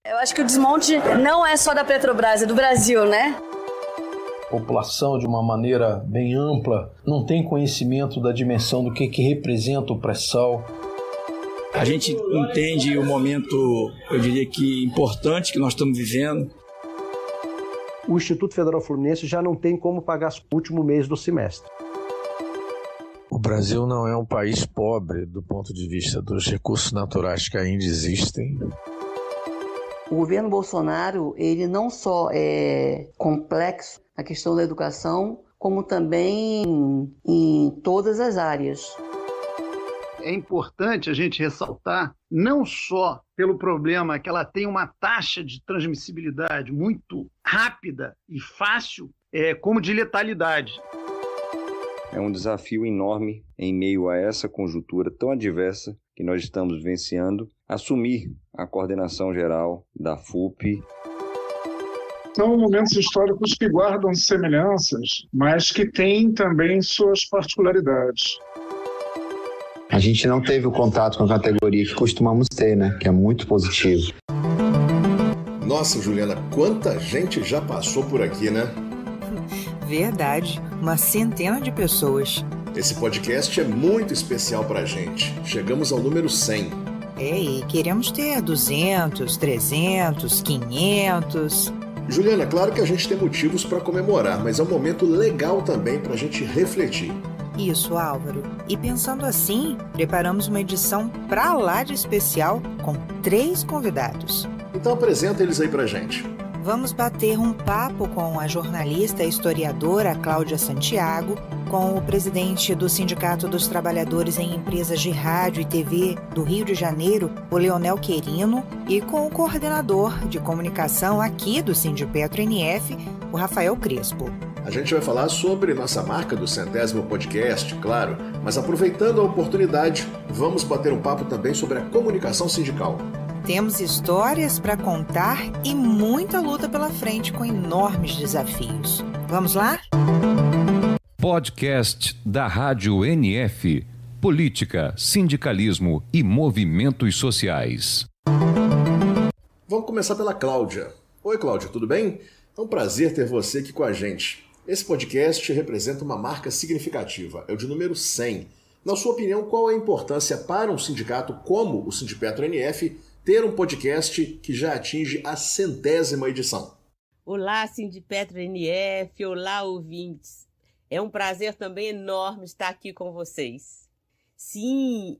Eu acho que o desmonte não é só da Petrobras, é do Brasil, né? A população, de uma maneira bem ampla, não tem conhecimento da dimensão do que representa o pré-sal. A gente entende o momento, eu diria que importante que nós estamos vivendo. O Instituto Federal Fluminense já não tem como pagar o último mês do semestre. O Brasil não é um país pobre do ponto de vista dos recursos naturais que ainda existem. O governo Bolsonaro, ele não só é complexo na questão da educação, como também em todas as áreas. É importante a gente ressaltar, não só pelo problema que ela tem uma taxa de transmissibilidade muito rápida e fácil, como de letalidade. É um desafio enorme, em meio a essa conjuntura tão adversa que nós estamos vivenciando, assumir a coordenação geral da FUP. São momentos históricos que guardam semelhanças, mas que têm também suas particularidades. A gente não teve o contato com a categoria que costumamos ter, né? Que é muito positivo. Nossa, Juliana, quanta gente já passou por aqui, né? Verdade, uma centena de pessoas. Esse podcast é muito especial pra gente. Chegamos ao número 100. E queremos ter 200, 300, 500... Juliana, claro que a gente tem motivos para comemorar, mas é um momento legal também pra gente refletir. Isso, Álvaro. E pensando assim, preparamos uma edição pra lá de especial com 3 convidados. Então apresenta eles aí pra gente. Vamos bater um papo com a jornalista e historiadora Cláudia Santiago, com o presidente do Sindicato dos Trabalhadores em Empresas de Rádio e TV do Rio de Janeiro, o Leonel Querino, e com o coordenador de comunicação aqui do Sindipetro NF, o Rafael Crespo. A gente vai falar sobre nossa marca do 100º podcast, claro, mas aproveitando a oportunidade, vamos bater um papo também sobre a comunicação sindical. Temos histórias para contar e muita luta pela frente com enormes desafios. Vamos lá? Podcast da Rádio NF. Política, sindicalismo e movimentos sociais. Vamos começar pela Cláudia. Oi, Cláudia, tudo bem? É um prazer ter você aqui com a gente. Esse podcast representa uma marca significativa, é o de número 100. Na sua opinião, qual a importância para um sindicato como o Sindipetro NF ter um podcast que já atinge a 100ª edição? Olá, Sindipetro NF, olá, ouvintes. É um prazer também enorme estar aqui com vocês. Sim,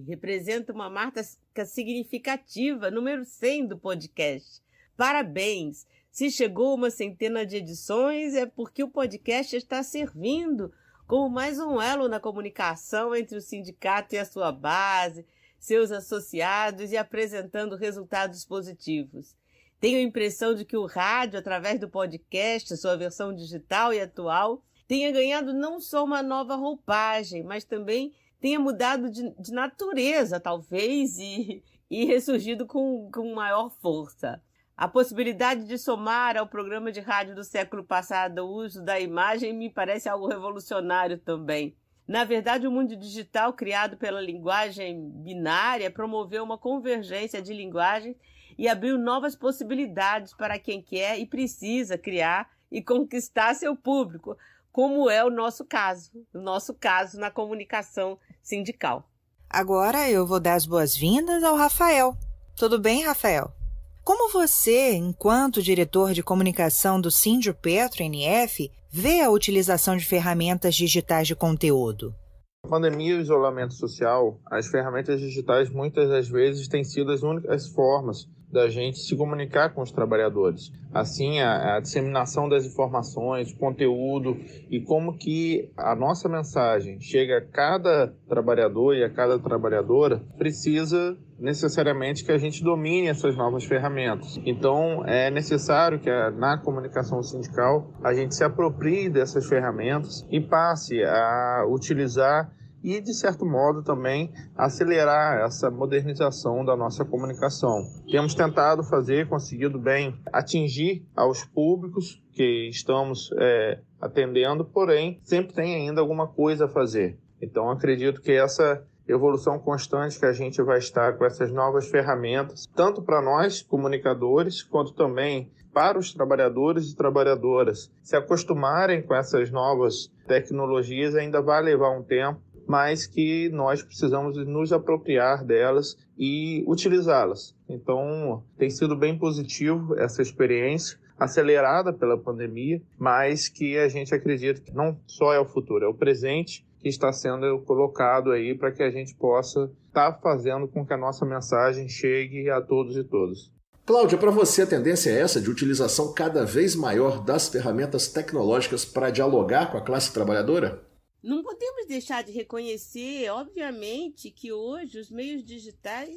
representa uma marca significativa, número 100 do podcast. Parabéns! Se chegou uma centena de edições, é porque o podcast está servindo como mais um elo na comunicação entre o sindicato e a sua base, seus associados e apresentando resultados positivos. Tenho a impressão de que o rádio, através do podcast, sua versão digital e atual, tenha ganhado não só uma nova roupagem, mas também tenha mudado de natureza, talvez, e ressurgido com maior força. A possibilidade de somar ao programa de rádio do século passado o uso da imagem me parece algo revolucionário também. Na verdade, o mundo digital criado pela linguagem binária promoveu uma convergência de linguagens e abriu novas possibilidades para quem quer e precisa criar e conquistar seu público, como é o nosso caso na comunicação sindical. Agora eu vou dar as boas-vindas ao Rafael. Tudo bem, Rafael? Como você, enquanto diretor de comunicação do Sindipetro NF, vê a utilização de ferramentas digitais de conteúdo? A pandemia e o isolamento social, as ferramentas digitais muitas das vezes têm sido as únicas formas da gente se comunicar com os trabalhadores. Assim, a disseminação das informações, conteúdo e como que a nossa mensagem chega a cada trabalhador e a cada trabalhadora precisa necessariamente que a gente domine essas novas ferramentas. Então, é necessário que na comunicação sindical a gente se aproprie dessas ferramentas e passe a utilizar e, de certo modo, também acelerar essa modernização da nossa comunicação. Temos tentado conseguido bem atingir aos públicos que estamos atendendo, porém, sempre tem ainda alguma coisa a fazer. Então, acredito que essa evolução constante que a gente vai estar com essas novas ferramentas, tanto para nós, comunicadores, quanto também para os trabalhadores e trabalhadoras se acostumarem com essas novas tecnologias. Ainda vai levar um tempo, mas que nós precisamos nos apropriar delas e utilizá-las. Então, tem sido bem positivo essa experiência, acelerada pela pandemia, mas que a gente acredita que não só é o futuro, é o presente que está sendo colocado aí para que a gente possa estar fazendo com que a nossa mensagem chegue a todos e todas. Cláudia, para você a tendência é essa de utilização cada vez maior das ferramentas tecnológicas para dialogar com a classe trabalhadora? Não podemos deixar de reconhecer, obviamente, que hoje os meios digitais,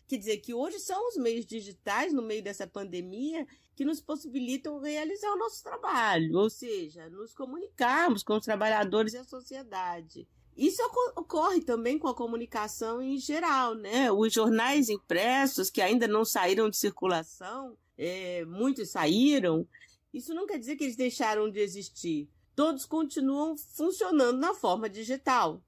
quer dizer, que hoje são os meios digitais, no meio dessa pandemia, que nos possibilitam realizar o nosso trabalho, ou seja, nos comunicarmos com os trabalhadores e a sociedade. Isso ocorre também com a comunicação em geral, né? Os jornais impressos, que ainda não saíram de circulação, muitos saíram, isso não quer dizer que eles deixaram de existir. Todos continuam funcionando na forma digital.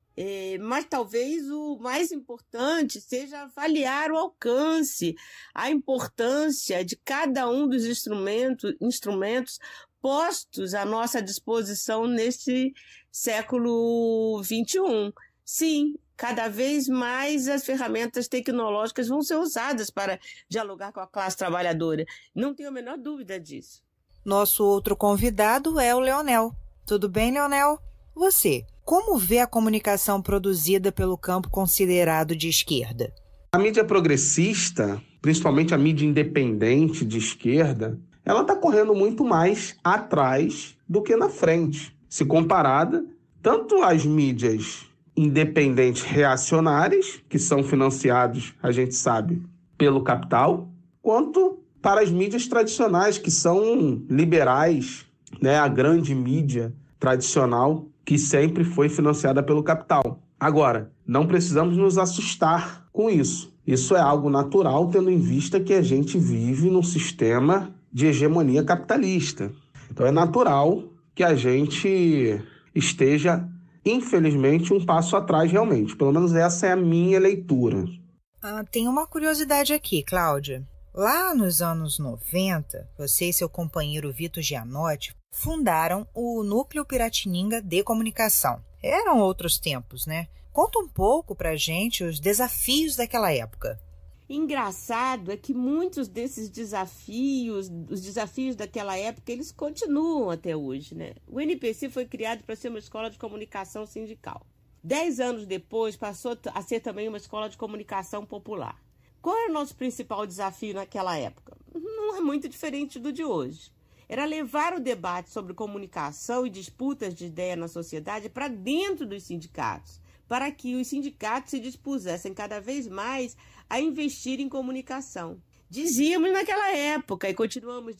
Mas talvez o mais importante seja avaliar o alcance, a importância de cada um dos instrumentos postos à nossa disposição neste século XXI. Sim, cada vez mais as ferramentas tecnológicas vão ser usadas para dialogar com a classe trabalhadora. Não tenho a menor dúvida disso. Nosso outro convidado é o Leonel. Tudo bem, Leonel? Você, como vê a comunicação produzida pelo campo considerado de esquerda? A mídia progressista, principalmente a mídia independente de esquerda, ela está correndo muito mais atrás do que na frente. Se comparada tanto às mídias independentes reacionárias, que são financiados, a gente sabe, pelo capital, quanto para as mídias tradicionais, que são liberais, né? A grande mídia tradicional, que sempre foi financiada pelo capital. Agora, não precisamos nos assustar com isso. Isso é algo natural, tendo em vista que a gente vive num sistema de hegemonia capitalista. Então é natural que a gente esteja, infelizmente, um passo atrás realmente. Pelo menos essa é a minha leitura. Tem uma curiosidade aqui, Cláudia. Lá nos anos 90, você e seu companheiro Vitor Gianotti fundaram o Núcleo Piratininga de Comunicação. Eram outros tempos, né? Conta um pouco pra gente os desafios daquela época. Engraçado é que muitos desses desafios, os desafios daquela época, eles continuam até hoje, né? O NPC foi criado para ser uma escola de comunicação sindical. 10 anos depois, passou a ser também uma escola de comunicação popular. Qual era o nosso principal desafio naquela época? Não é muito diferente do de hoje. Era levar o debate sobre comunicação e disputas de ideia na sociedade para dentro dos sindicatos, para que os sindicatos se dispusessem cada vez mais a investir em comunicação. Dizíamos naquela época, e continuamos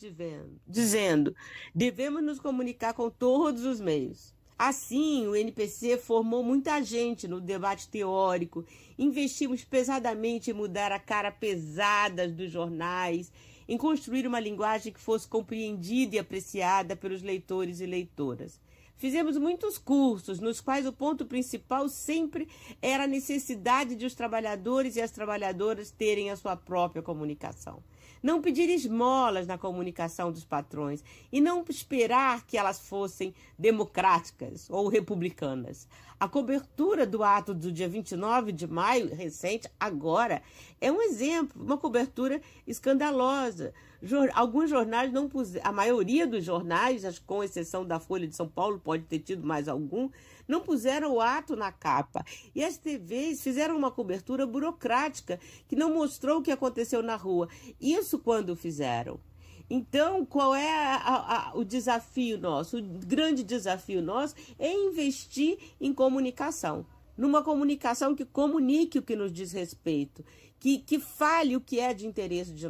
dizendo, devemos nos comunicar com todos os meios. Assim, o NPC formou muita gente no debate teórico, investimos pesadamente em mudar a cara pesada dos jornais, em construir uma linguagem que fosse compreendida e apreciada pelos leitores e leitoras. Fizemos muitos cursos, nos quais o ponto principal sempre era a necessidade de os trabalhadores e as trabalhadoras terem a sua própria comunicação. Não pedir esmolas na comunicação dos patrões e não esperar que elas fossem democráticas ou republicanas. A cobertura do ato do dia 29 de maio, recente, agora, é um exemplo, uma cobertura escandalosa. Alguns jornais não puseram, a maioria dos jornais, com exceção da Folha de São Paulo, pode ter tido mais algum, não puseram o ato na capa. E as TVs fizeram uma cobertura burocrática que não mostrou o que aconteceu na rua. Isso quando fizeram. Então, qual é o desafio nosso? O grande desafio nosso é investir em comunicação. Numa comunicação que comunique o que nos diz respeito, que fale o que é de interesse de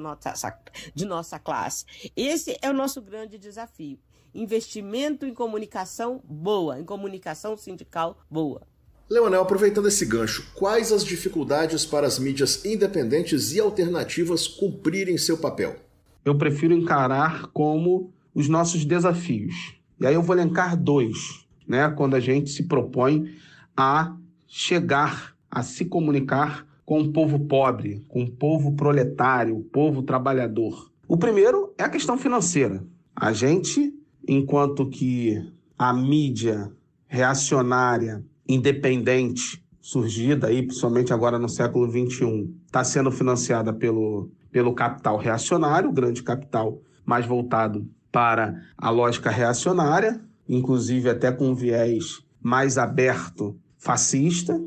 nossa classe. Esse é o nosso grande desafio. Investimento em comunicação boa, em comunicação sindical boa. Leonel, aproveitando esse gancho, quais as dificuldades para as mídias independentes e alternativas cumprirem seu papel? Eu prefiro encarar como os nossos desafios. E aí eu vou elencar 2, né? Quando a gente se propõe a chegar a se comunicar com o povo pobre, com o povo proletário, o povo trabalhador. O primeiro é a questão financeira. A gente, enquanto que a mídia reacionária, independente, surgida aí, principalmente agora no século XXI, está sendo financiada pelo capital reacionário, o grande capital mais voltado para a lógica reacionária, inclusive até com um viés mais aberto fascista.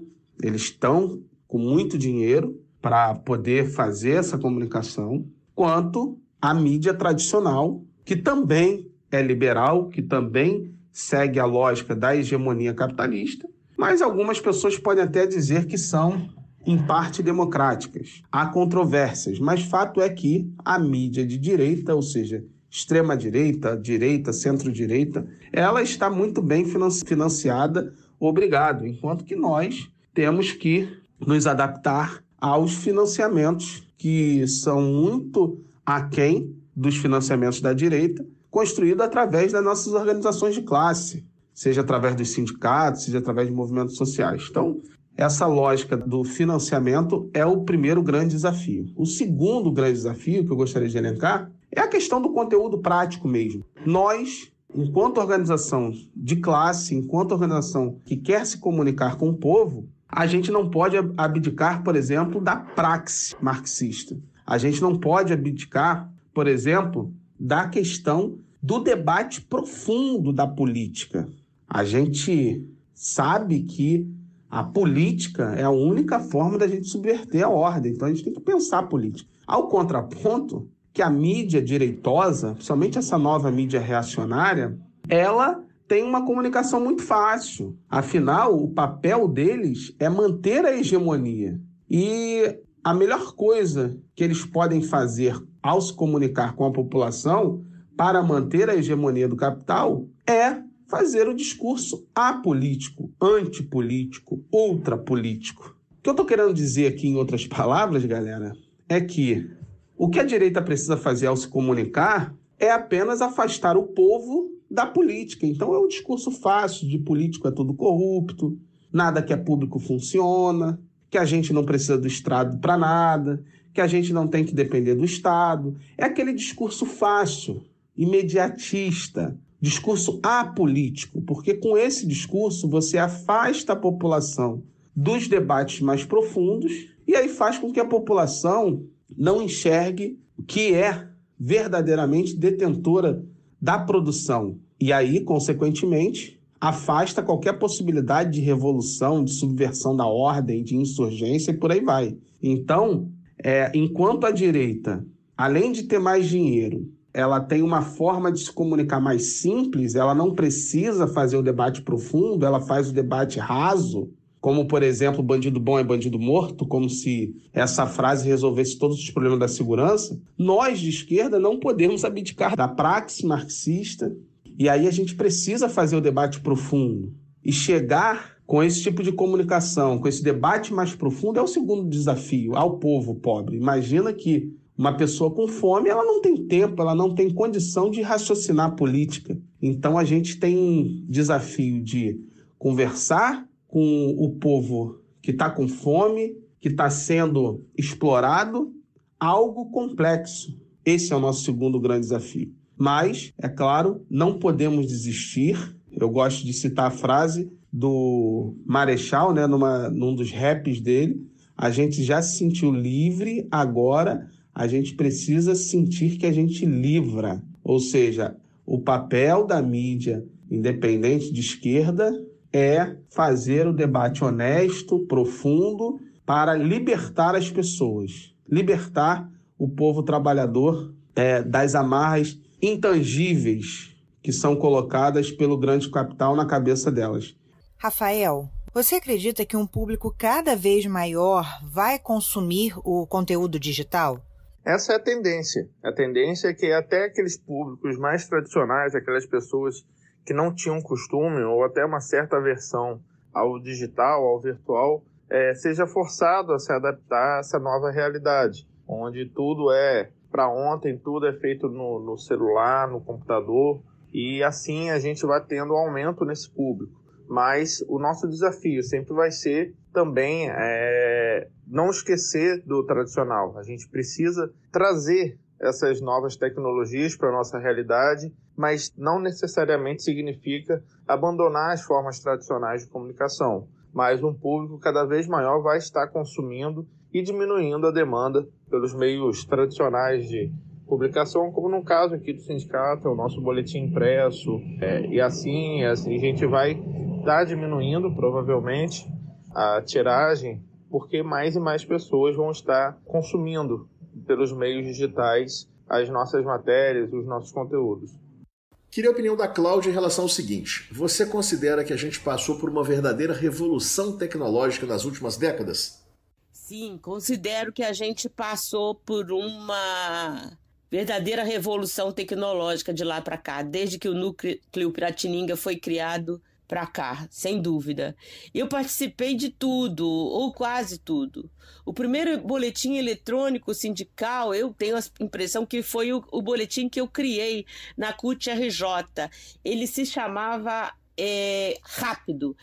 Eles estão com muito dinheiro para poder fazer essa comunicação, quanto a mídia tradicional, que também é liberal, que também segue a lógica da hegemonia capitalista, mas algumas pessoas podem até dizer que são, em parte, democráticas. Há controvérsias, mas fato é que a mídia de direita, ou seja, extrema-direita, direita, centro-direita, ela está muito bem financiada, obrigado, enquanto que nós temos que nos adaptar aos financiamentos que são muito aquém dos financiamentos da direita, construído através das nossas organizações de classe, seja através dos sindicatos, seja através de movimentos sociais. Então, essa lógica do financiamento é o primeiro grande desafio. O segundo grande desafio que eu gostaria de elencar é a questão do conteúdo prático mesmo. Nós, enquanto organização de classe, enquanto organização que quer se comunicar com o povo, a gente não pode abdicar, por exemplo, da praxe marxista. A gente não pode abdicar, por exemplo, da questão do debate profundo da política. A gente sabe que a política é a única forma da gente subverter a ordem, então a gente tem que pensar a política. Ao contraponto, que a mídia direitosa, principalmente essa nova mídia reacionária, ela tem uma comunicação muito fácil. Afinal, o papel deles é manter a hegemonia. E a melhor coisa que eles podem fazer ao se comunicar com a população para manter a hegemonia do capital é fazer o discurso apolítico, antipolítico, ultrapolítico. O que eu estou querendo dizer aqui, em outras palavras, galera, é que o que a direita precisa fazer ao se comunicar é apenas afastar o povo da política. Então é um discurso fácil de político é tudo corrupto, nada que é público funciona, que a gente não precisa do Estado para nada, que a gente não tem que depender do Estado. É aquele discurso fácil, imediatista, discurso apolítico, porque com esse discurso você afasta a população dos debates mais profundos e aí faz com que a população não enxergue o que é verdadeiramente detentora da produção. E aí, consequentemente, afasta qualquer possibilidade de revolução, de subversão da ordem, de insurgência e por aí vai. Então, enquanto a direita, além de ter mais dinheiro, ela tem uma forma de se comunicar mais simples, ela não precisa fazer o debate profundo, ela faz o debate raso, como, por exemplo, bandido bom é bandido morto, como se essa frase resolvesse todos os problemas da segurança. Nós, de esquerda, não podemos abdicar da praxe marxista, e aí a gente precisa fazer o debate profundo. E chegar com esse tipo de comunicação, com esse debate mais profundo, é o segundo desafio ao povo pobre. Imagina que uma pessoa com fome, ela não tem tempo, ela não tem condição de raciocinar a política. Então a gente tem um desafio de conversar com o povo que está com fome, que está sendo explorado, algo complexo. Esse é o nosso segundo grande desafio. Mas, é claro, não podemos desistir. Eu gosto de citar a frase do Marechal, né, num dos raps dele. A gente já se sentiu livre, agora a gente precisa sentir que a gente livra. Ou seja, o papel da mídia independente de esquerda é fazer o debate honesto, profundo, para libertar as pessoas, libertar o povo trabalhador das amarras intangíveis que são colocadas pelo grande capital na cabeça delas. Rafael, você acredita que um público cada vez maior vai consumir o conteúdo digital? Essa é a tendência. A tendência é que até aqueles públicos mais tradicionais, aquelas pessoas que não tinham costume ou até uma certa aversão ao digital, ao virtual, seja forçado a se adaptar a essa nova realidade, onde tudo é para ontem, tudo é feito no celular, no computador, e assim a gente vai tendo um aumento nesse público. mas o nosso desafio sempre vai ser também não esquecer do tradicional. A gente precisa trazer essas novas tecnologias para a nossa realidade, mas não necessariamente significa abandonar as formas tradicionais de comunicação. Mas um público cada vez maior vai estar consumindo e diminuindo a demanda pelos meios tradicionais de publicação, como no caso aqui do sindicato, é o nosso boletim impresso, e assim a gente vai estar diminuindo provavelmente a tiragem, porque mais e mais pessoas vão estar consumindo pelos meios digitais as nossas matérias, os nossos conteúdos. Queria a opinião da Cláudia em relação ao seguinte: você considera que a gente passou por uma verdadeira revolução tecnológica nas últimas décadas? Sim, considero que a gente passou por uma verdadeira revolução tecnológica de lá para cá, desde que o Núcleo Piratininga foi criado para cá, sem dúvida. Eu participei de tudo, ou quase tudo. O primeiro boletim eletrônico sindical, eu tenho a impressão que foi o boletim que eu criei na CUT-RJ. Ele se chamava Rápido.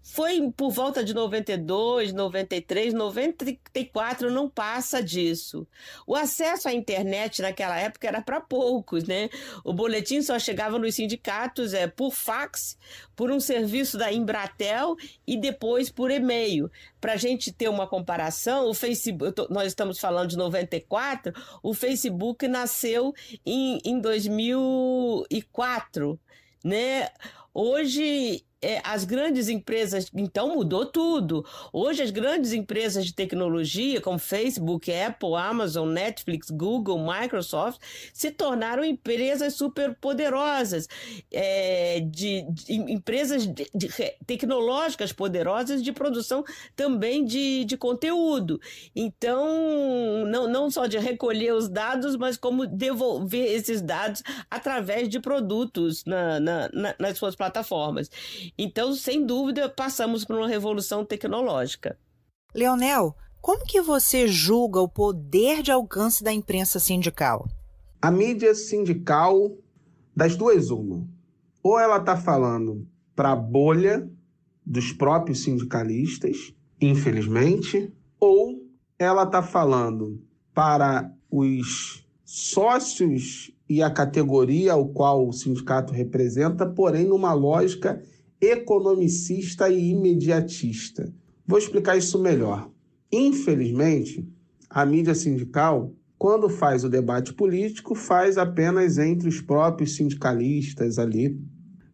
Foi por volta de 92, 93, 94, não passa disso. O acesso à internet naquela época era para poucos, né? O boletim só chegava nos sindicatos por fax, por um serviço da Embratel e depois por e-mail. Para a gente ter uma comparação, o Facebook, nós estamos falando de 94, o Facebook nasceu em 2004, né? Hoje as grandes empresas, então mudou tudo. Hoje as grandes empresas de tecnologia, como Facebook, Apple, Amazon, Netflix, Google, Microsoft, se tornaram empresas superpoderosas, empresas tecnológicas poderosas de produção também de conteúdo. Então, não só de recolher os dados, mas como devolver esses dados através de produtos nas suas plataformas. Então, sem dúvida, passamos por uma revolução tecnológica. Leonel, como que você julga o poder de alcance da imprensa sindical? A mídia sindical, das duas uma. Ou ela está falando para a bolha dos próprios sindicalistas, infelizmente, ou ela está falando para os sócios e a categoria ao qual o sindicato representa, porém numa lógica economicista e imediatista. Vou explicar isso melhor. Infelizmente, a mídia sindical, quando faz o debate político, faz apenas entre os próprios sindicalistas ali.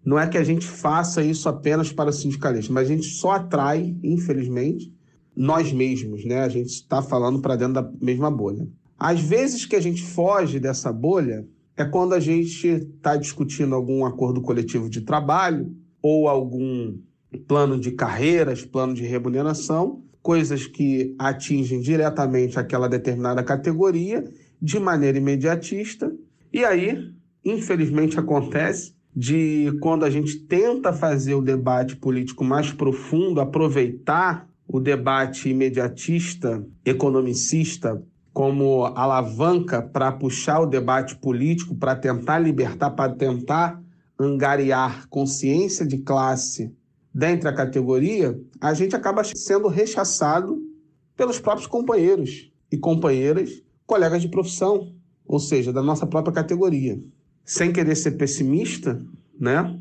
Não é que a gente faça isso apenas para os sindicalistas, mas a gente só atrai, infelizmente, nós mesmos, né? A gente está falando para dentro da mesma bolha. Às vezes que a gente foge dessa bolha é quando a gente está discutindo algum acordo coletivo de trabalho ou algum plano de carreiras, plano de remuneração, coisas que atingem diretamente aquela determinada categoria de maneira imediatista. E aí, infelizmente, acontece de quando a gente tenta fazer o debate político mais profundo, aproveitar o debate imediatista, economicista, como alavanca para puxar o debate político, para tentar libertar, para tentar angariar consciência de classe dentro da categoria, a gente acaba sendo rechaçado pelos próprios companheiros e companheiras, colegas de profissão, ou seja, da nossa própria categoria. Sem querer ser pessimista, né?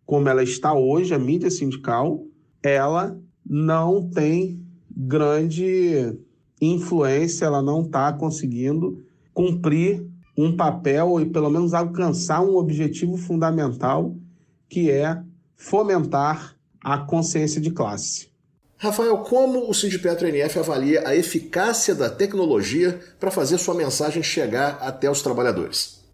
Como ela está hoje, a mídia sindical, ela não tem grande influência, ela não está conseguindo cumprir um papel e pelo menos alcançar um objetivo fundamental, que é fomentar a consciência de classe. Rafael, como o Sindipetro-NF avalia a eficácia da tecnologia para fazer sua mensagem chegar até os trabalhadores?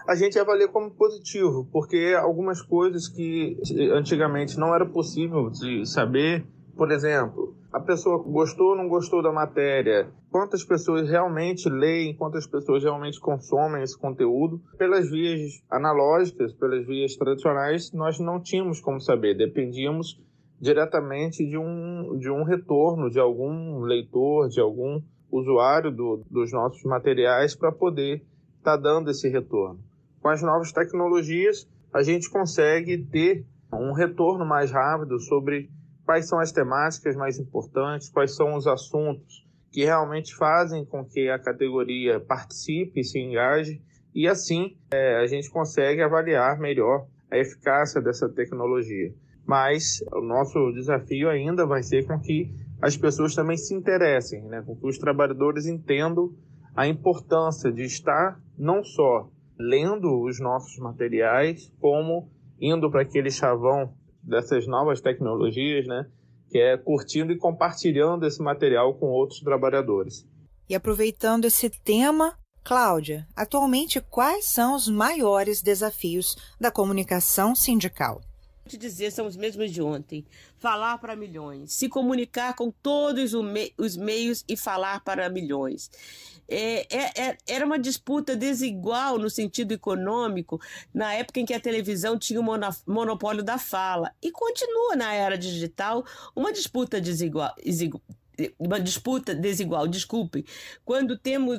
A gente avalia como positivo, porque algumas coisas que antigamente não era possível de saber, por exemplo, a pessoa gostou ou não gostou da matéria, quantas pessoas realmente leem, quantas pessoas realmente consomem esse conteúdo. Pelas vias analógicas, pelas vias tradicionais, nós não tínhamos como saber, dependíamos diretamente de um retorno de algum leitor, de algum usuário dos nossos materiais para poder estar dando esse retorno. Com as novas tecnologias, a gente consegue ter um retorno mais rápido sobre quais são as temáticas mais importantes, quais são os assuntos que realmente fazem com que a categoria participe, se engaje, e assim a gente consegue avaliar melhor a eficácia dessa tecnologia. Mas o nosso desafio ainda vai ser com que as pessoas também se interessem, né? Com que os trabalhadores entendam a importância de estar não só lendo os nossos materiais, como indo para aquele chavão dessas novas tecnologias, né? Que é curtindo e compartilhando esse material com outros trabalhadores. E aproveitando esse tema, Cláudia, atualmente quais são os maiores desafios da comunicação sindical? Vou te dizer, são os mesmos de ontem. Falar para milhões, se comunicar com todos os meios e falar para milhões. Era uma disputa desigual no sentido econômico, na época em que a televisão tinha o monopólio da fala. E continua na era digital uma disputa desigual. Desculpem.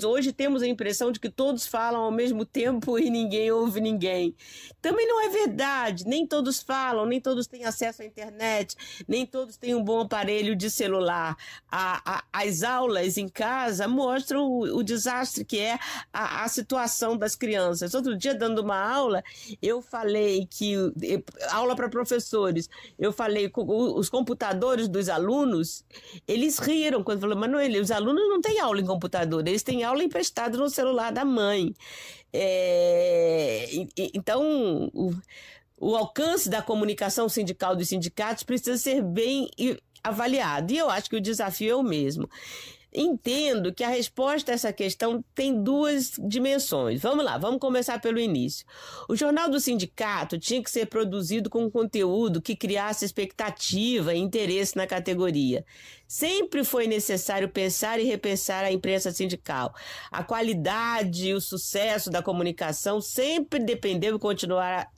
Hoje temos a impressão de que todos falam ao mesmo tempo e ninguém ouve ninguém. Também não é verdade, nem todos falam, nem todos têm acesso à internet, nem todos têm um bom aparelho de celular. As aulas em casa mostram o desastre que é a situação das crianças. Outro dia, dando uma aula, eu falei aula para professores, eu falei com os computadores dos alunos, eles riram quando falou, Manoel, os alunos não têm aula em computador, eles têm aula emprestada no celular da mãe. Então, o alcance da comunicação sindical dos sindicatos precisa ser bem avaliado, e eu acho que o desafio é o mesmo. Entendo que a resposta a essa questão tem duas dimensões. Vamos lá, vamos começar pelo início. O Jornal do Sindicato tinha que ser produzido com conteúdo que criasse expectativa e interesse na categoria. Sempre foi necessário pensar e repensar a imprensa sindical. A qualidade e o sucesso da comunicação sempre dependeu e continuará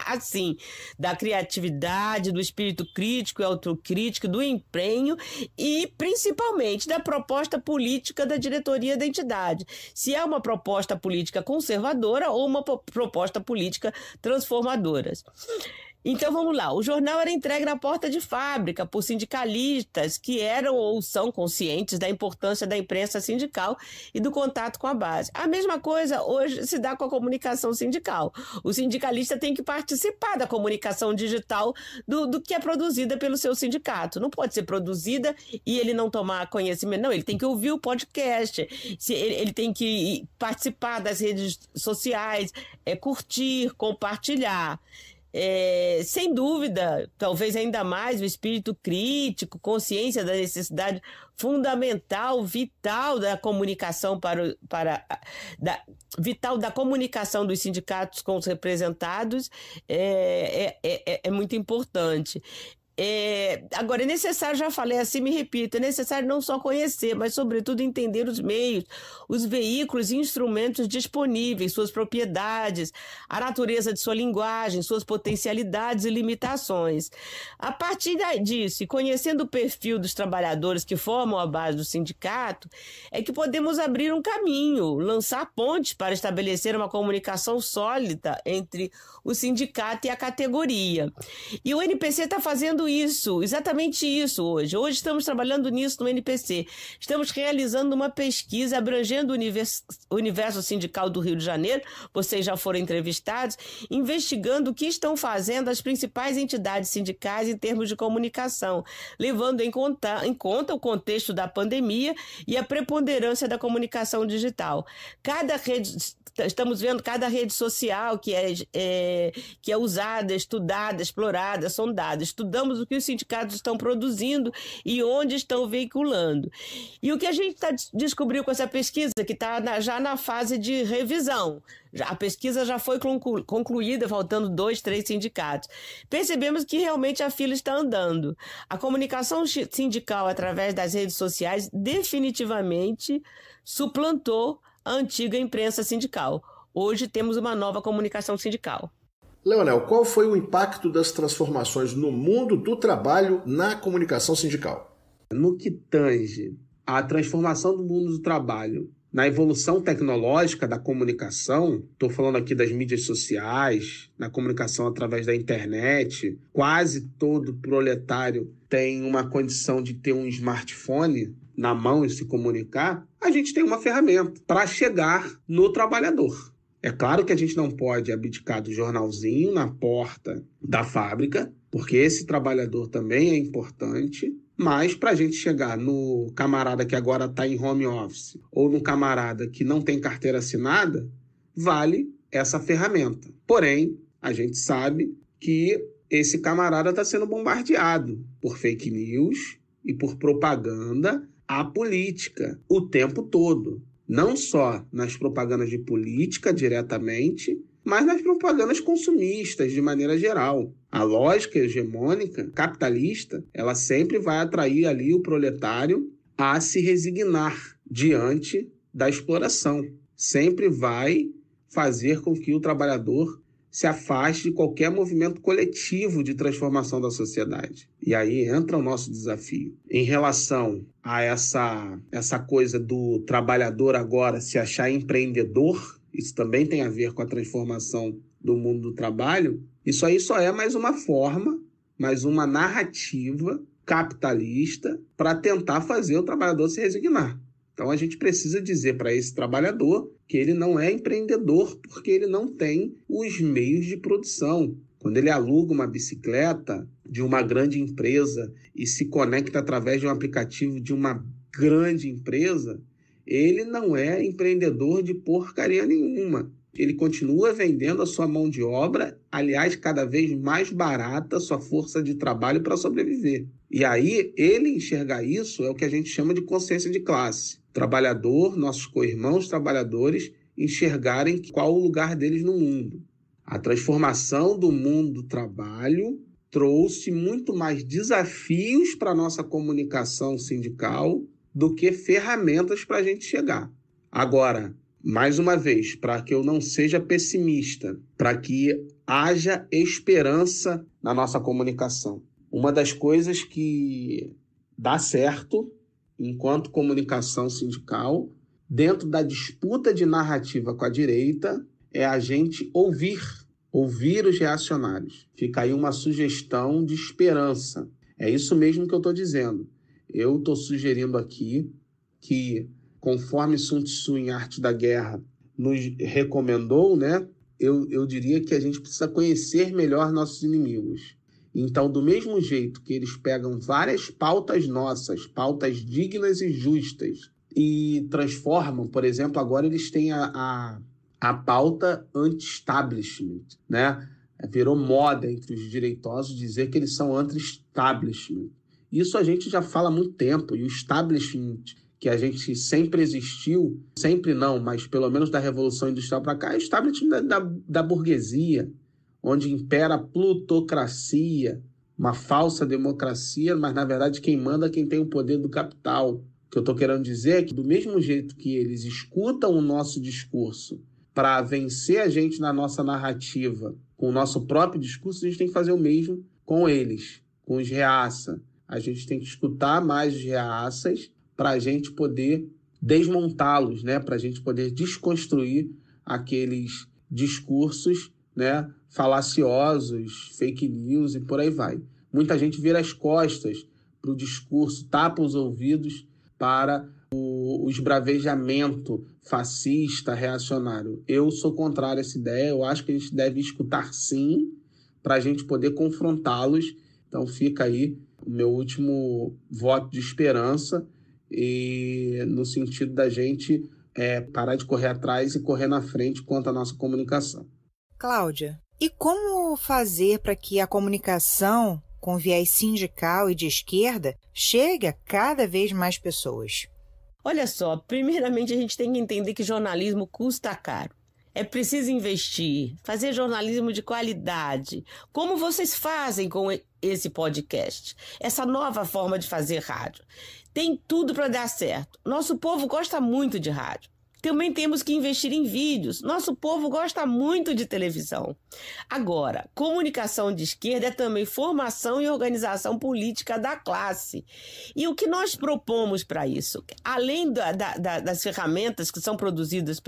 assim, da criatividade, do espírito crítico e autocrítico, do empenho e, principalmente, da proposta política da diretoria da entidade. Se é uma proposta política conservadora ou uma proposta política transformadora. Então vamos lá, o jornal era entregue na porta de fábrica por sindicalistas que eram ou são conscientes da importância da imprensa sindical e do contato com a base. A mesma coisa hoje se dá com a comunicação sindical. O sindicalista tem que participar da comunicação digital do que é produzida pelo seu sindicato. Não pode ser produzida e ele não tomar conhecimento. Não, ele tem que ouvir o podcast, ele tem que participar das redes sociais, curtir, compartilhar. Sem dúvida, talvez ainda mais o espírito crítico, consciência da necessidade fundamental, vital da comunicação vital da comunicação dos sindicatos com os representados é muito importante. Agora, é necessário, já falei assim, me repito, é necessário não só conhecer, mas sobretudo entender os meios, os veículos e instrumentos disponíveis, suas propriedades, a natureza de sua linguagem, suas potencialidades e limitações. A partir disso, e conhecendo o perfil dos trabalhadores que formam a base do sindicato, é que podemos abrir um caminho, lançar pontes para estabelecer uma comunicação sólida entre o sindicato e a categoria. E o NPC está fazendo isso, exatamente isso hoje. Hoje estamos trabalhando nisso no NPC. Estamos realizando uma pesquisa abrangendo o universo sindical do Rio de Janeiro, vocês já foram entrevistados, investigando o que estão fazendo as principais entidades sindicais em termos de comunicação, levando em conta o contexto da pandemia e a preponderância da comunicação digital. Estamos vendo cada rede social que é usada, estudada, explorada, sondada. Estudamos o que os sindicatos estão produzindo e onde estão veiculando. E o que a gente descobriu com essa pesquisa, que está já na fase de revisão, a pesquisa já foi concluída, faltando 2, 3 sindicatos. Percebemos que realmente a fila está andando. A comunicação sindical através das redes sociais definitivamente suplantou a antiga imprensa sindical. Hoje temos uma nova comunicação sindical. Leonel, qual foi o impacto das transformações no mundo do trabalho na comunicação sindical? No que tange à transformação do mundo do trabalho na evolução tecnológica da comunicação, estou falando aqui das mídias sociais, na comunicação através da internet, quase todo proletário tem uma condição de ter um smartphone na mão e se comunicar, a gente tem uma ferramenta para chegar no trabalhador. É claro que a gente não pode abdicar do jornalzinho na porta da fábrica, porque esse trabalhador também é importante, mas para a gente chegar no camarada que agora está em home office ou no camarada que não tem carteira assinada, vale essa ferramenta. Porém, a gente sabe que esse camarada está sendo bombardeado por fake news e por propaganda apolítica o tempo todo. Não só nas propagandas de política diretamente, mas nas propagandas consumistas de maneira geral. A lógica hegemônica capitalista, ela sempre vai atrair ali o proletário a se resignar diante da exploração. Sempre vai fazer com que o trabalhador se afaste de qualquer movimento coletivo de transformação da sociedade. E aí entra o nosso desafio. Em relação a essa coisa do trabalhador agora se achar empreendedor, isso também tem a ver com a transformação do mundo do trabalho, isso aí só é mais uma forma, mais uma narrativa capitalista para tentar fazer o trabalhador se resignar. Então a gente precisa dizer para esse trabalhador que ele não é empreendedor porque ele não tem os meios de produção. Quando ele aluga uma bicicleta de uma grande empresa e se conecta através de um aplicativo de uma grande empresa, ele não é empreendedor de porcaria nenhuma. Ele continua vendendo a sua mão de obra, aliás, cada vez mais barata, sua força de trabalho para sobreviver. E aí, ele enxergar isso é o que a gente chama de consciência de classe. Trabalhador, nossos co-irmãos trabalhadores, enxergarem qual o lugar deles no mundo. A transformação do mundo do trabalho trouxe muito mais desafios para a nossa comunicação sindical do que ferramentas para a gente chegar. Agora, mais uma vez, para que eu não seja pessimista, para que haja esperança na nossa comunicação. Uma das coisas que dá certo enquanto comunicação sindical, dentro da disputa de narrativa com a direita, é a gente ouvir os reacionários. Fica aí uma sugestão de esperança. É isso mesmo que eu estou dizendo. Eu estou sugerindo aqui que, conforme Sun Tzu em Arte da Guerra nos recomendou, né, eu diria que a gente precisa conhecer melhor nossos inimigos. Então, do mesmo jeito que eles pegam várias pautas nossas, pautas dignas e justas, e transformam, por exemplo, agora eles têm a pauta anti-establishment, né? Virou moda entre os direitosos dizer que eles são anti-establishment. Isso a gente já fala há muito tempo, e o establishment que a gente sempre existiu, sempre não, mas pelo menos da Revolução Industrial para cá, é o establishment da burguesia, onde impera a plutocracia, uma falsa democracia, mas na verdade quem manda é quem tem o poder do capital. O que eu estou querendo dizer é que do mesmo jeito que eles escutam o nosso discurso para vencer a gente na nossa narrativa, com o nosso próprio discurso, a gente tem que fazer o mesmo com eles, com os reaça. A gente tem que escutar mais os reaças para a gente poder desmontá-los, né? Para a gente poder desconstruir aqueles discursos, né, falaciosos, fake news e por aí vai. Muita gente vira as costas para o discurso, tapa os ouvidos para o esbravejamento fascista, reacionário. Eu sou contrário a essa ideia, eu acho que a gente deve escutar sim, para a gente poder confrontá-los. Então fica aí o meu último voto de esperança, e no sentido da gente parar de correr atrás e correr na frente quanto à nossa comunicação. Cláudia, e como fazer para que a comunicação com viés sindical e de esquerda chegue a cada vez mais pessoas? Olha só, primeiramente a gente tem que entender que jornalismo custa caro. É preciso investir, fazer jornalismo de qualidade, como vocês fazem com esse podcast, essa nova forma de fazer rádio. Tem tudo para dar certo. Nosso povo gosta muito de rádio. Também temos que investir em vídeos. Nosso povo gosta muito de televisão. Agora, comunicação de esquerda é também formação e organização política da classe. E o que nós propomos para isso? Além das ferramentas que são produzidas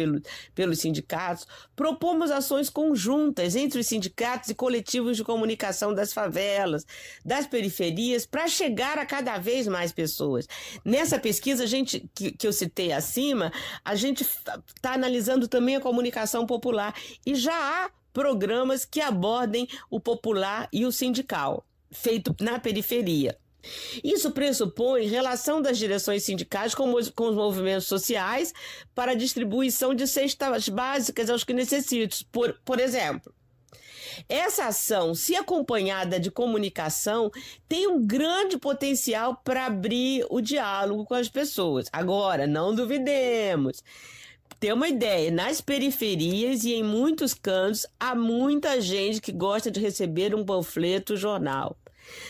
pelos sindicatos, propomos ações conjuntas entre os sindicatos e coletivos de comunicação das favelas, das periferias, para chegar a cada vez mais pessoas. Nessa pesquisa que eu citei acima, a gente está analisando também a comunicação popular e já há programas que abordem o popular e o sindical, feito na periferia. Isso pressupõe relação das direções sindicais com os movimentos sociais para a distribuição de cestas básicas aos que necessitam. Por exemplo, essa ação, se acompanhada de comunicação, tem um grande potencial para abrir o diálogo com as pessoas. Agora, não duvidemos. Ter uma ideia, nas periferias e em muitos cantos, há muita gente que gosta de receber um panfleto, jornal.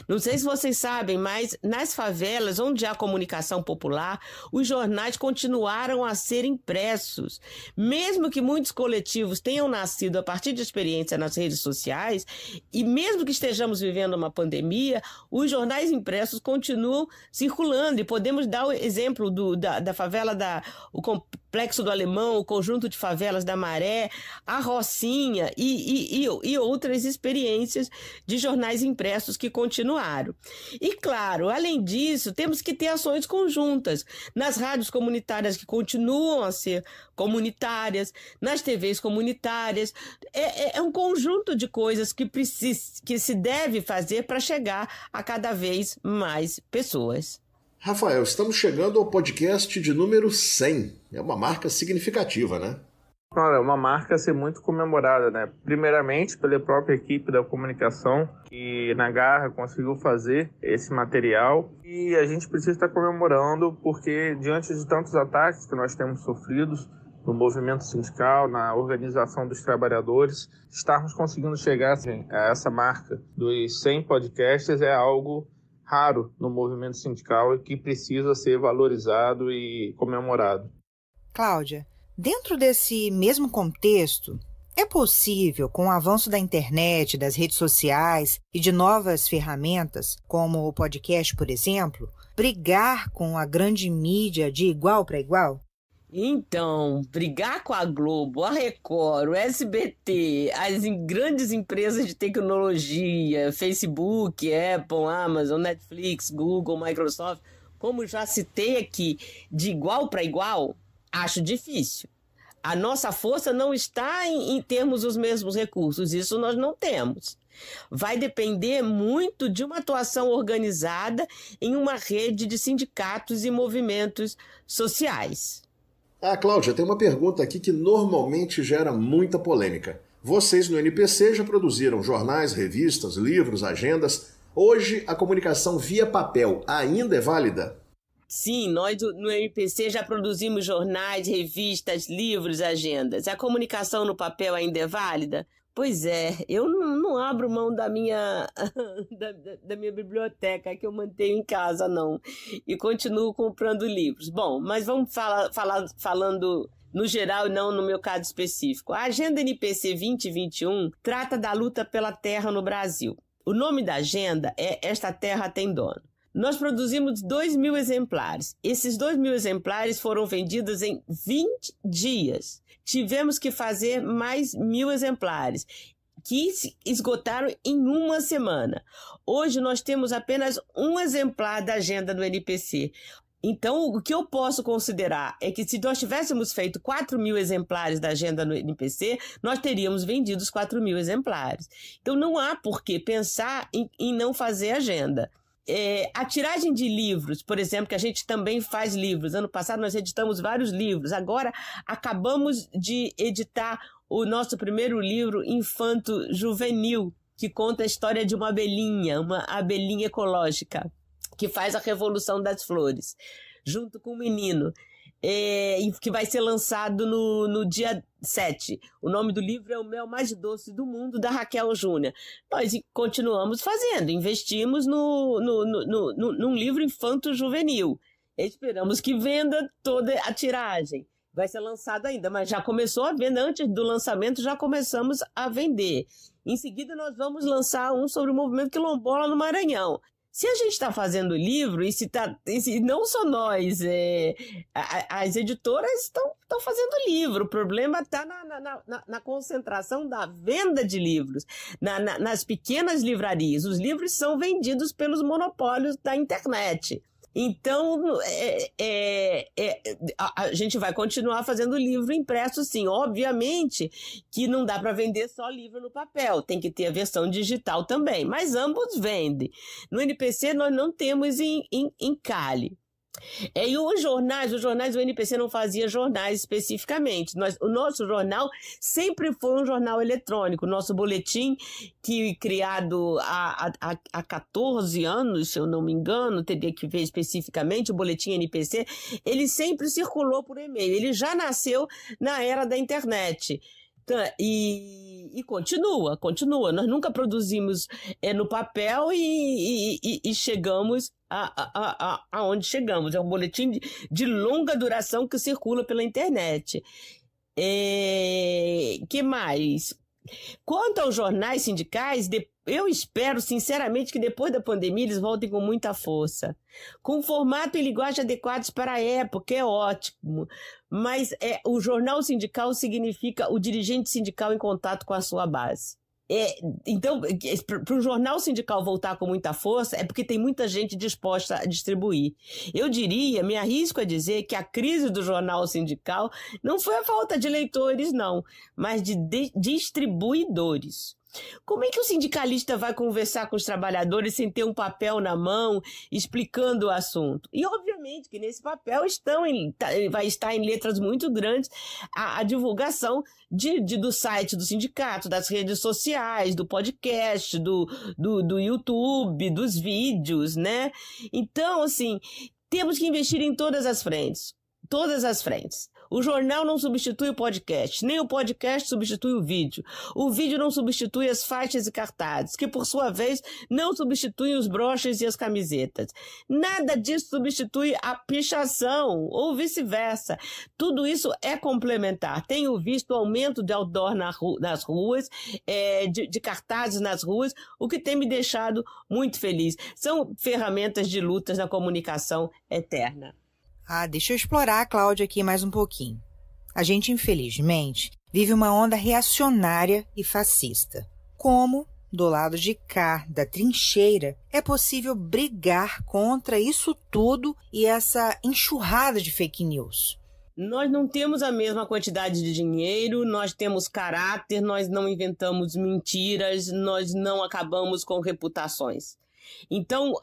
Não sei se vocês sabem, mas nas favelas, onde há comunicação popular, os jornais continuaram a ser impressos. Mesmo que muitos coletivos tenham nascido a partir de experiência nas redes sociais, e mesmo que estejamos vivendo uma pandemia, os jornais impressos continuam circulando. E podemos dar o exemplo da favela, o Complexo do Alemão, o conjunto de favelas da Maré, a Rocinha e outras experiências de jornais impressos que continuaram. E, claro, além disso, temos que ter ações conjuntas nas rádios comunitárias que continuam a ser comunitárias, nas TVs comunitárias. É um conjunto de coisas que se deve fazer para chegar a cada vez mais pessoas. Rafael, estamos chegando ao podcast de número 100. É uma marca significativa, né? Olha, é uma marca a ser muito comemorada, né? Primeiramente pela própria equipe da comunicação, que na garra conseguiu fazer esse material. E a gente precisa estar comemorando porque, diante de tantos ataques que nós temos sofridos no movimento sindical, na organização dos trabalhadores, estarmos conseguindo chegar a essa marca dos 100 podcasts é algo raro no movimento sindical e que precisa ser valorizado e comemorado. Cláudia, dentro desse mesmo contexto, é possível, com o avanço da internet, das redes sociais e de novas ferramentas, como o podcast, por exemplo, brigar com a grande mídia de igual para igual? Então, brigar com a Globo, a Record, o SBT, as grandes empresas de tecnologia, Facebook, Apple, Amazon, Netflix, Google, Microsoft, como já citei aqui, de igual para igual, acho difícil. A nossa força não está em termos os mesmos recursos, isso nós não temos. Vai depender muito de uma atuação organizada em uma rede de sindicatos e movimentos sociais. Cláudia, tem uma pergunta aqui que normalmente gera muita polêmica. Vocês no NPC já produziram jornais, revistas, livros, agendas. Hoje, a comunicação via papel ainda é válida? Sim, nós no NPC já produzimos jornais, revistas, livros, agendas. A comunicação no papel ainda é válida? Pois é, eu não abro mão da minha biblioteca que eu mantenho em casa, não. E continuo comprando livros. Bom, mas vamos falando no geral e não no meu caso específico. A Agenda NPC 2021 trata da luta pela terra no Brasil. O nome da agenda é Esta Terra Tem Dono. Nós produzimos 2.000 exemplares. Esses 2.000 exemplares foram vendidos em 20 dias. Tivemos que fazer mais 1.000 exemplares, que se esgotaram em uma semana. Hoje nós temos apenas um exemplar da agenda do NPC. Então, o que eu posso considerar é que se nós tivéssemos feito 4.000 exemplares da agenda no NPC, nós teríamos vendido os 4.000 exemplares. Então, não há por que pensar em não fazer agenda. A tiragem de livros, por exemplo, que a gente também faz livros. Ano passado nós editamos vários livros. Agora acabamos de editar o nosso primeiro livro infanto-juvenil, que conta a história de uma abelhinha ecológica, que faz a Revolução das Flores, junto com um menino, que vai ser lançado no dia 7. O nome do livro é O Mel Mais Doce do Mundo, da Raquel Júnior. Nós continuamos fazendo, investimos num livro infanto-juvenil. Esperamos que venda toda a tiragem. vai ser lançado ainda, mas já começou a venda. Antes do lançamento já começamos a vender. Em seguida nós vamos lançar um sobre o movimento quilombola no Maranhão. Se a gente está fazendo livro, e se não só nós, as editoras estão fazendo livro, o problema está na concentração da venda de livros, nas pequenas livrarias. Os livros são vendidos pelos monopólios da internet. Então, a gente vai continuar fazendo livro impresso, sim. Obviamente que não dá para vender só livro no papel, tem que ter a versão digital também, mas ambos vendem. No NPC nós não temos em encalhe. E os jornais, o NPC não fazia jornais especificamente. O nosso jornal sempre foi um jornal eletrônico. Nosso boletim, que criado há 14 anos, se eu não me engano, teria que ver especificamente, o boletim NPC, ele sempre circulou por e-mail. Ele já nasceu na era da internet. E continua. Nós nunca produzimos no papel e chegamos aonde chegamos. É um boletim de longa duração que circula pela internet. Que mais? Quanto aos jornais sindicais, eu espero sinceramente que depois da pandemia eles voltem com muita força. Com formato e linguagem adequados para a época, é ótimo. Mas o jornal sindical significa o dirigente sindical em contato com a sua base. Então, para o jornal sindical voltar com muita força, é porque tem muita gente disposta a distribuir. Eu me arrisco a dizer que a crise do jornal sindical não foi a falta de leitores, não, mas de distribuidores. Como é que o sindicalista vai conversar com os trabalhadores sem ter um papel na mão explicando o assunto? E, obviamente, que nesse papel vai estar em letras muito grandes a divulgação do site do sindicato, das redes sociais, do podcast, do YouTube, dos vídeos, né? Então, assim, temos que investir em todas as frentes. Todas as frentes. O jornal não substitui o podcast, nem o podcast substitui o vídeo não substitui as faixas e cartazes, que por sua vez não substituem os broches e as camisetas. Nada disso substitui a pichação, ou vice-versa. Tudo isso é complementar. Tenho visto o aumento de outdoor nas ruas, de cartazes nas ruas, o que tem me deixado muito feliz. São ferramentas de lutas na comunicação eterna. Deixa eu explorar a Cláudia aqui mais um pouquinho. A gente, infelizmente, vive uma onda reacionária e fascista. Como, do lado de cá, da trincheira, é possível brigar contra isso tudo e essa enxurrada de fake news? Nós não temos a mesma quantidade de dinheiro, nós temos caráter, nós não inventamos mentiras, nós não acabamos com reputações. Então,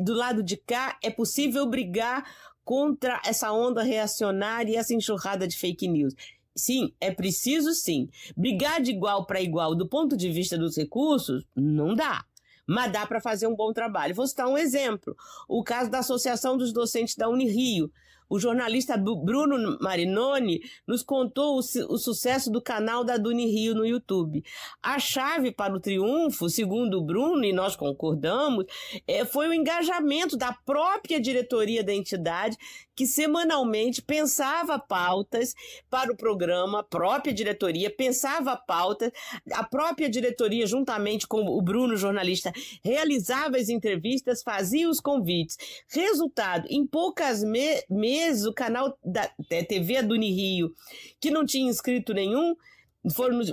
do lado de cá, é possível brigar contra essa onda reacionária e essa enxurrada de fake news. Sim, é preciso sim. Brigar de igual para igual do ponto de vista dos recursos, não dá. Mas dá para fazer um bom trabalho. Vou citar um exemplo. O caso da Associação dos Docentes da Unirio. O jornalista Bruno Marinoni nos contou o sucesso do canal da Unirio no YouTube. A chave para o triunfo, segundo o Bruno, e nós concordamos, foi o engajamento da própria diretoria da entidade, que semanalmente pensava pautas para o programa, a própria diretoria pensava pautas, a própria diretoria, juntamente com o Bruno, jornalista, realizava as entrevistas, fazia os convites. Resultado, em poucos meses, o canal da TV do Unirio, que não tinha inscrito nenhum,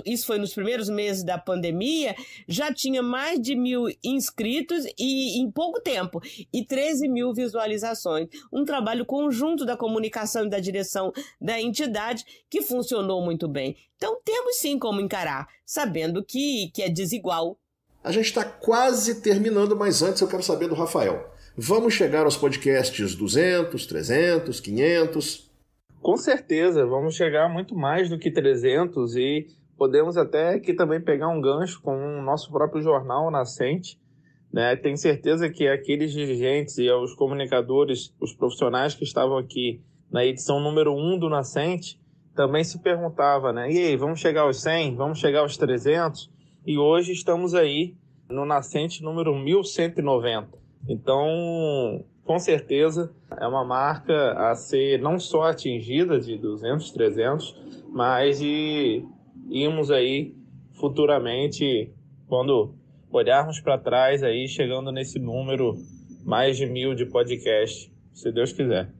isso foi nos primeiros meses da pandemia, já tinha mais de 1.000 inscritos e em pouco tempo, e 13 mil visualizações. Um trabalho conjunto da comunicação e da direção da entidade que funcionou muito bem. Então temos sim como encarar, sabendo que é desigual. A gente está quase terminando, mas antes eu quero saber do Rafael. Vamos chegar aos podcasts 200, 300, 500... Com certeza, vamos chegar a muito mais do que 300 e podemos até aqui também pegar um gancho com o nosso próprio jornal Nascente, né? Tenho certeza que aqueles dirigentes e os comunicadores, os profissionais que estavam aqui na edição número 1 do Nascente, também se perguntavam, né? E aí, vamos chegar aos 100? Vamos chegar aos 300? E hoje estamos aí no Nascente número 1190. Então, com certeza é uma marca a ser não só atingida de 200, 300, mas de irmos aí futuramente, quando olharmos para trás, aí chegando nesse número mais de 1.000 de podcast, se Deus quiser.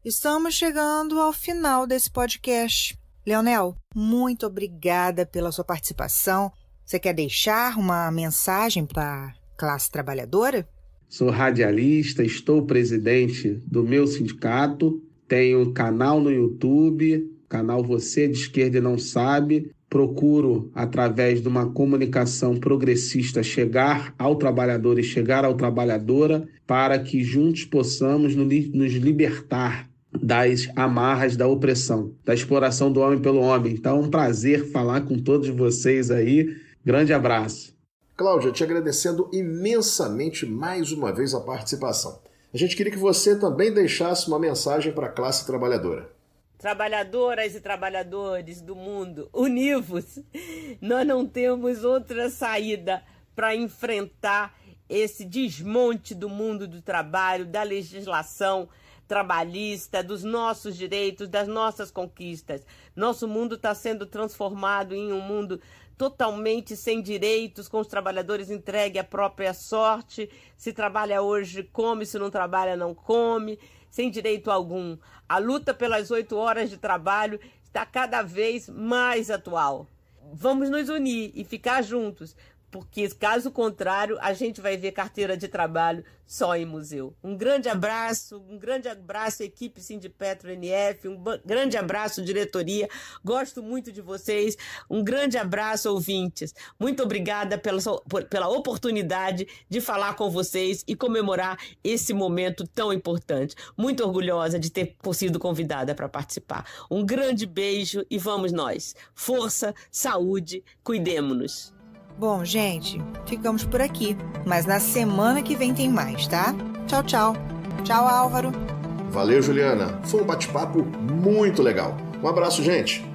Estamos chegando ao final desse podcast. Leonel, muito obrigada pela sua participação. Você quer deixar uma mensagem para a classe trabalhadora? Sou radialista, estou presidente do meu sindicato, tenho canal no YouTube, canal Você de Esquerda e Não Sabe. Procuro, através de uma comunicação progressista, chegar ao trabalhador e chegar à trabalhadora para que juntos possamos nos libertar das amarras da opressão, da exploração do homem pelo homem. Então é um prazer falar com todos vocês aí. Grande abraço. Cláudia, te agradecendo imensamente mais uma vez a participação. A gente queria que você também deixasse uma mensagem para a classe trabalhadora. Trabalhadoras e trabalhadores do mundo, univos! Nós não temos outra saída para enfrentar esse desmonte do mundo do trabalho, da legislação trabalhista, dos nossos direitos, das nossas conquistas. Nosso mundo está sendo transformado em um mundo totalmente sem direitos, com os trabalhadores entregues à própria sorte. Se trabalha hoje, come, se não trabalha, não come, sem direito algum. A luta pelas 8 horas de trabalho está cada vez mais atual. Vamos nos unir e ficar juntos, porque, caso contrário, a gente vai ver carteira de trabalho só em museu. Um grande abraço, equipe Sindipetro NF, um grande abraço, diretoria. Gosto muito de vocês. Um grande abraço, ouvintes. Muito obrigada pela oportunidade de falar com vocês e comemorar esse momento tão importante. Muito orgulhosa de ter sido convidada para participar. Um grande beijo e vamos nós. Força, saúde, cuidemo-nos. Bom, gente, ficamos por aqui. Mas na semana que vem tem mais, tá? Tchau, tchau. Tchau, Álvaro. Valeu, Juliana. Foi um bate-papo muito legal. Um abraço, gente.